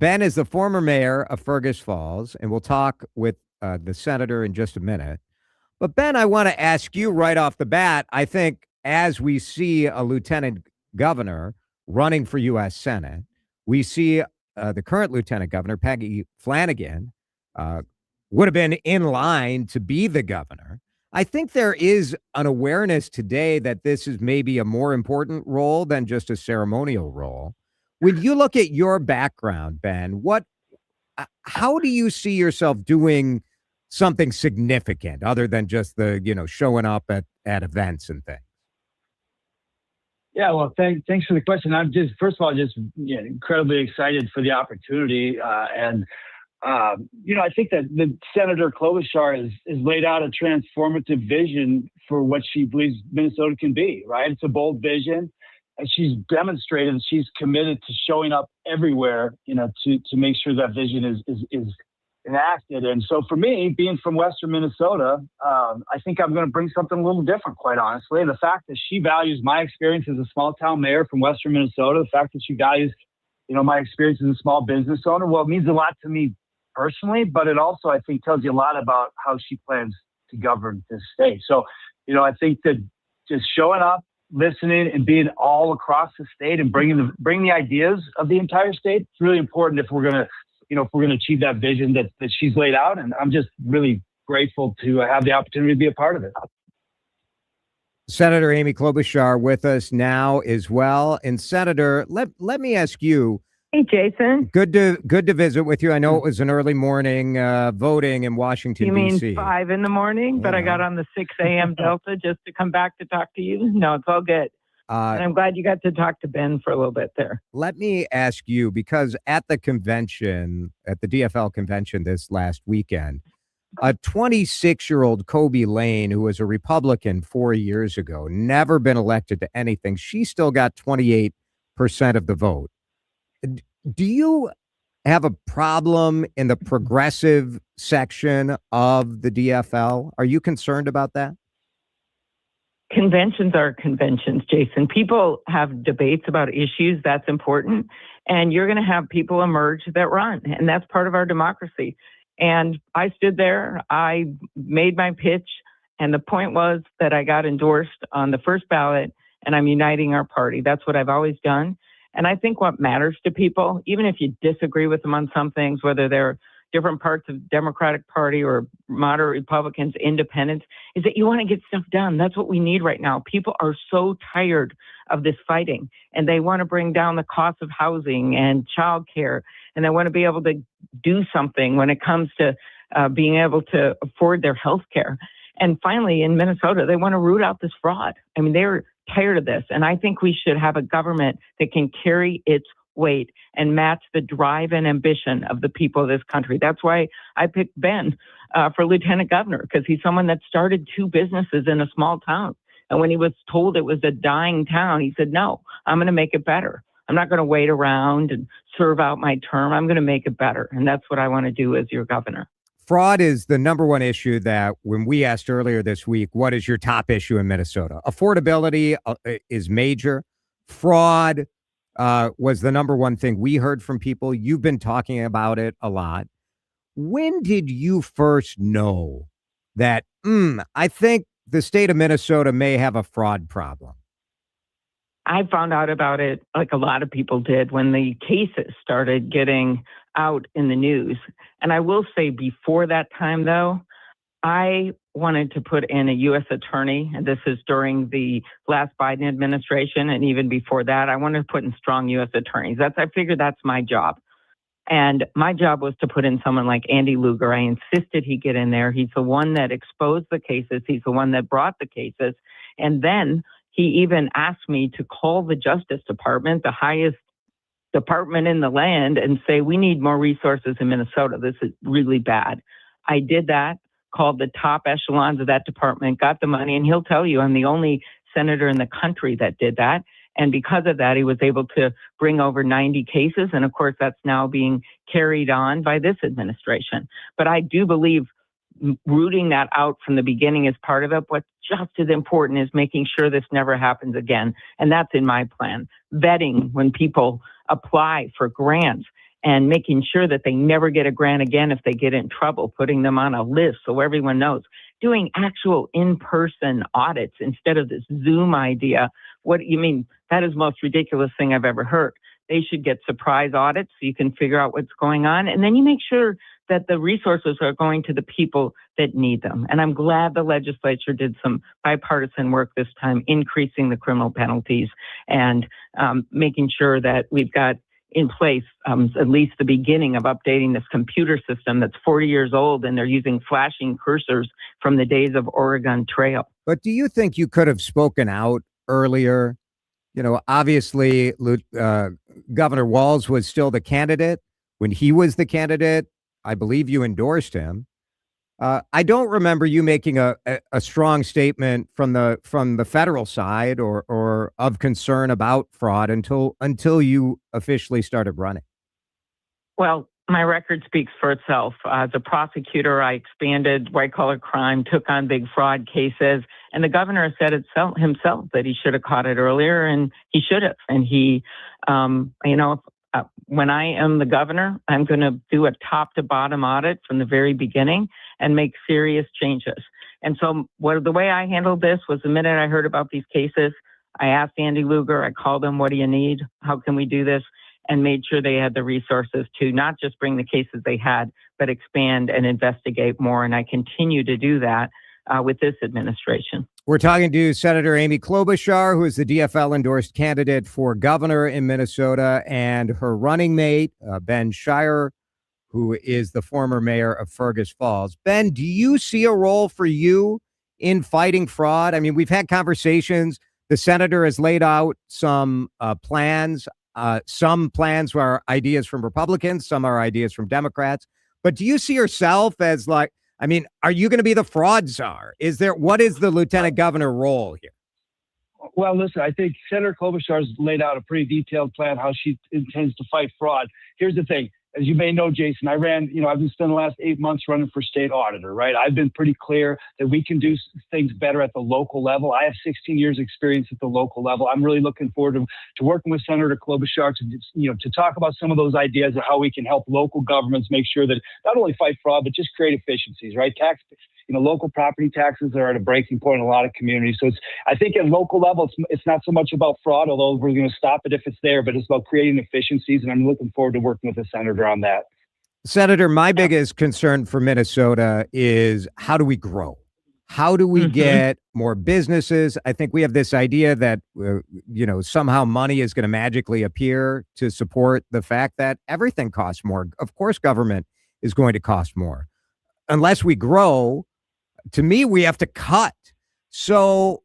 Ben is the former mayor of Fergus Falls, and we'll talk with the senator in just a minute. But Ben, I want to ask you right off the bat. I think as we see a lieutenant governor running for U.S. Senate, we see the current lieutenant governor, Peggy Flanagan, uh, would have been in line to be the governor. I think there is an awareness today that this is maybe a more important role than just a ceremonial role. When you look at your background, Ben, how do you see yourself doing something significant other than just showing up at events and things? Yeah, well, thanks for the question. I'm just, first of all, incredibly excited for the opportunity. I think that the Senator Klobuchar has laid out a transformative vision for what she believes Minnesota can be, right? It's a bold vision. And she's demonstrated that she's committed to showing up everywhere, to make sure that vision is enacted. And so for me, being from Western Minnesota, I think I'm going to bring something a little different, quite honestly. And the fact that she values my experience as a small town mayor from Western Minnesota, the fact that she values, my experience as a small business owner, well, it means a lot to me personally, but it also, I think, tells you a lot about how she plans to govern this state. So, I think that just showing up, listening, and being all across the state and bringing the ideas of the entire state, it's really important if we're going to achieve that vision that she's laid out. And I'm just really grateful to have the opportunity to be a part of it. Senator Amy Klobuchar with us now as well. And Senator, let me ask you. Hey, Jason. Good to visit with you. I know it was an early morning voting in Washington, D.C. You mean 5 in the morning, but I got on the 6 a.m. Delta just to come back to talk to you. No, it's all good. And I'm glad you got to talk to Ben for a little bit there. Let me ask you, because at the convention, at the DFL convention this last weekend, a 26-year-old Kobe Lane, who was a Republican 4 years ago, never been elected to anything, she still got 28% of the vote. Do you have a problem in the progressive section of the DFL? Are you concerned about that? Conventions are conventions, Jason. People have debates about issues. That's important. And you're going to have people emerge that run. And that's part of our democracy. And I stood there. I made my pitch. And the point was that I got endorsed on the first ballot, and I'm uniting our party. That's what I've always done. And I think what matters to people, even if you disagree with them on some things, whether they're different parts of the Democratic Party or moderate Republicans, independents, is that you want to get stuff done. That's what we need right now. People are so tired of this fighting, and they want to bring down the cost of housing and childcare, and they want to be able to do something when it comes to being able to afford their health care. And finally, in Minnesota, they want to root out this fraud. I mean, they're tired of this. And I think we should have a government that can carry its weight and match the drive and ambition of the people of this country. That's why I picked Ben for lieutenant governor, because he's someone that started 2 businesses in a small town. And when he was told it was a dying town, he said, no, I'm going to make it better. I'm not going to wait around and serve out my term. I'm going to make it better. And that's what I want to do as your governor. Fraud is the number one issue that when we asked earlier this week, what is your top issue in Minnesota? Affordability is major. Fraud was the number one thing we heard from people. You've been talking about it a lot. When did you first know that, I think the state of Minnesota may have a fraud problem? I found out about it like a lot of people did when the cases started getting out in the news. And I will say before that time, though, I wanted to put in a U.S. attorney, and this is during the last Biden administration, and even before that, I wanted to put in strong U.S. attorneys. I figured that's my job. And my job was to put in someone like Andy Lugar. I insisted he get in there. He's the one that exposed the cases. He's the one that brought the cases. And then he even asked me to call the Justice Department, the highest department in the land, and say, we need more resources in Minnesota. This is really bad. I did that, called the top echelons of that department, got the money, and he'll tell you I'm the only senator in the country that did that. And because of that, he was able to bring over 90 cases. And of course, that's now being carried on by this administration. But I do believe rooting that out from the beginning is part of it. What's just as important is making sure this never happens again. And that's in my plan. Vetting when people apply for grants and making sure that they never get a grant again if they get in trouble, putting them on a list so everyone knows, doing actual in-person audits instead of this Zoom idea. What you mean? That is the most ridiculous thing I've ever heard. They should get surprise audits so you can figure out what's going on. And then you make sure that the resources are going to the people that need them. And I'm glad the legislature did some bipartisan work this time, increasing the criminal penalties and making sure that we've got in place at least the beginning of updating this computer system that's 40 years old, and they're using flashing cursors from the days of Oregon Trail. But do you think you could have spoken out earlier? You know, obviously, Governor Walz was still the candidate. When he was the candidate, I believe you endorsed him. I don't remember you making a strong statement from the federal side or of concern about fraud until you officially started running. Well, my record speaks for itself. As a prosecutor, I expanded white-collar crime, took on big fraud cases, and the governor said himself that he should have caught it earlier, and he should have. And he, when I am the governor, I'm going to do a top-to-bottom audit from the very beginning and make serious changes. And so the way I handled this was the minute I heard about these cases, I asked Andy Lugar, I called him, what do you need? How can we do this? And made sure they had the resources to not just bring the cases they had, but expand and investigate more. And I continue to do that with this administration. We're talking to Senator Amy Klobuchar, who is the DFL-endorsed candidate for governor in Minnesota, and her running mate, Ben Schierer, who is the former mayor of Fergus Falls. Ben, do you see a role for you in fighting fraud? I mean, we've had conversations. The senator has laid out some plans. Some plans are ideas from Republicans, some are ideas from Democrats. But do you see yourself as are you going to be the fraud czar? What is the lieutenant governor role here? Well, listen, I think Senator Klobuchar has laid out a pretty detailed plan how she intends to fight fraud. Here's the thing. As you may know, Jason, I've been spending the last 8 months running for state auditor, right? I've been pretty clear that we can do things better at the local level. I have 16 years experience at the local level. I'm really looking forward to working with Senator Klobuchar to talk about some of those ideas of how we can help local governments make sure that not only fight fraud, but just create efficiencies, right? Local property taxes are at a breaking point in a lot of communities. So I think at local level, it's not so much about fraud, although we're going to stop it if it's there, but it's about creating efficiencies. And I'm looking forward to working with the senator on that. Senator, my biggest concern for Minnesota is how do we grow? How do we get more businesses? I think we have this idea that, somehow money is going to magically appear to support the fact that everything costs more. Of course, government is going to cost more. Unless we grow, to me, we have to cut. So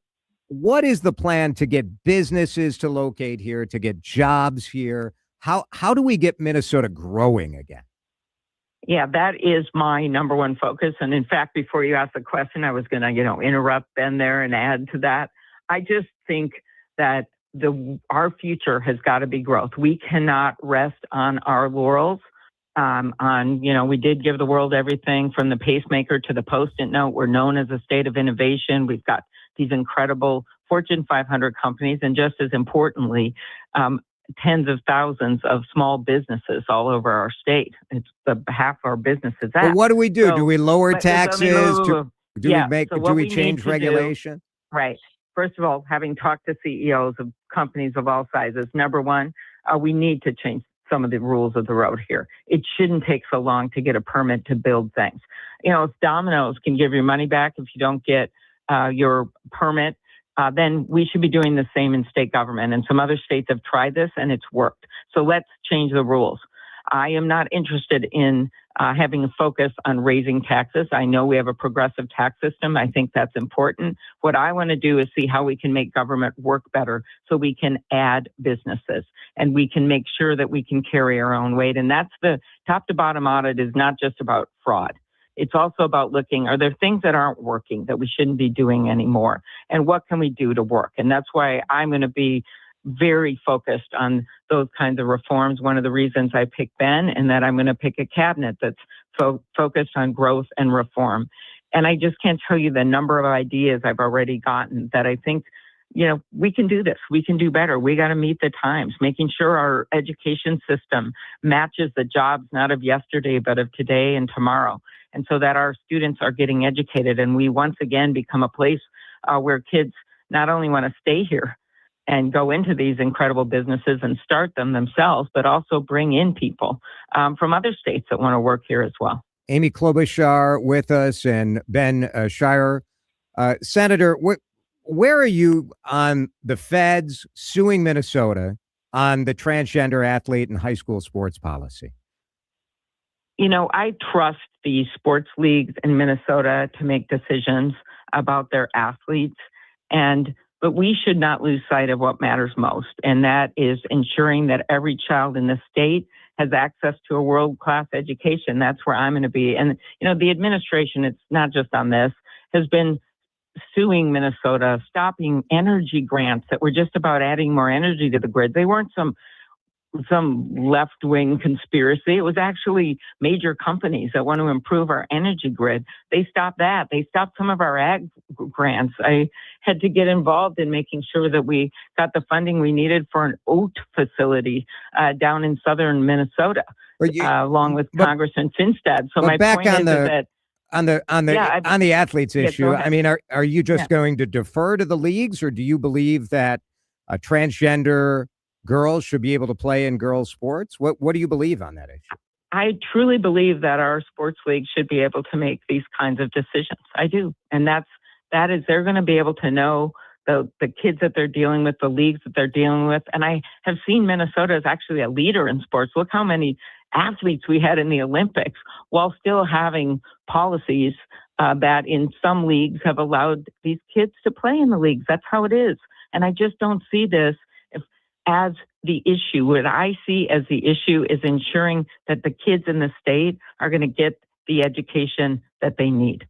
what is the plan to get businesses to locate here, to get jobs here? How do we get Minnesota growing again? Yeah, that is my number one focus. And in fact, before you asked the question, I was going to, interrupt Ben there and add to that. I just think that our future has got to be growth. We cannot rest on our laurels. We did give the world everything from the pacemaker to the Post-it note. We're known as a state of innovation. We've got these incredible Fortune 500 companies, and just as importantly, tens of thousands of small businesses all over our state. It's half our businesses. But what do we do? Do we lower taxes? Do we change regulation? Right. First of all, having talked to CEOs of companies of all sizes, number one, we need to change some of the rules of the road here. It shouldn't take so long to get a permit to build things. If Domino's can give your money back if you don't get your permit, then we should be doing the same in state government. And some other states have tried this and it's worked. So let's change the rules. I am not interested in having a focus on raising taxes. I know we have a progressive tax system. I think that's important. What I want to do is see how we can make government work better so we can add businesses and we can make sure that we can carry our own weight. And that's the top to bottom audit is not just about fraud. It's also about looking, are there things that aren't working that we shouldn't be doing anymore? And what can we do to work? And that's why I'm going to be very focused on those kinds of reforms. One of the reasons I picked Ben, and that I'm going to pick a cabinet that's focused on growth and reform. And I just can't tell you the number of ideas I've already gotten that I think we can do this. We can do better. We got to meet the times, making sure our education system matches the jobs, not of yesterday, but of today and tomorrow. And so that our students are getting educated. And we once again become a place where kids not only want to stay here and go into these incredible businesses and start them themselves, but also bring in people from other states that want to work here as well. Amy Klobuchar with us and Ben Schierer. Senator, where are you on the feds suing Minnesota on the transgender athlete and high school sports policy? I trust the sports leagues in Minnesota to make decisions about their athletes, but we should not lose sight of what matters most, and that is ensuring that every child in the state has access to a world-class education. That's where I'm going to be. And, the administration, it's not just on this, has been suing Minnesota, stopping energy grants that were just about adding more energy to the grid. They weren't some left-wing conspiracy. It was actually major companies that want to improve our energy grid. They stopped that. They stopped some of our ag grants. I had to get involved in making sure that we got the funding we needed for an oat facility down in southern Minnesota, along with Congressman Finstad. So my point is that on the athletes issue, I mean, are you just going to defer to the leagues, or do you believe that transgender girls should be able to play in girls' sports? What do you believe on that issue? I truly believe that our sports league should be able to make these kinds of decisions. I do. And that is they're going to be able to know the kids that they're dealing with, the leagues that they're dealing with. And I have seen Minnesota as actually a leader in sports. Look how many athletes we had in the Olympics, while still having policies that in some leagues have allowed these kids to play in the leagues. That's how it is. And I just don't see this as the issue. What I see as the issue is ensuring that the kids in the state are going to get the education that they need.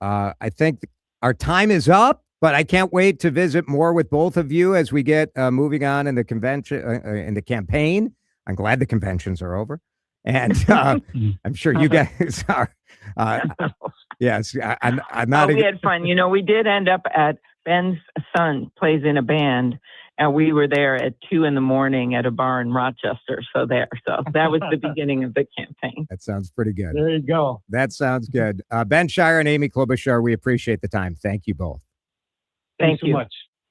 I think our time is up, but I can't wait to visit more with both of you as we get moving on in the convention, in the campaign. I'm glad the conventions are over, and I'm sure you guys are. Yes, I'm not. We had fun. We did end up at Ben's son plays in a band, and we were there at 2 a.m. at a bar in Rochester. So that was the beginning of the campaign. That sounds pretty good. There you go. That sounds good. Ben Schierer and Amy Klobuchar, we appreciate the time. Thank you both. Thanks so much.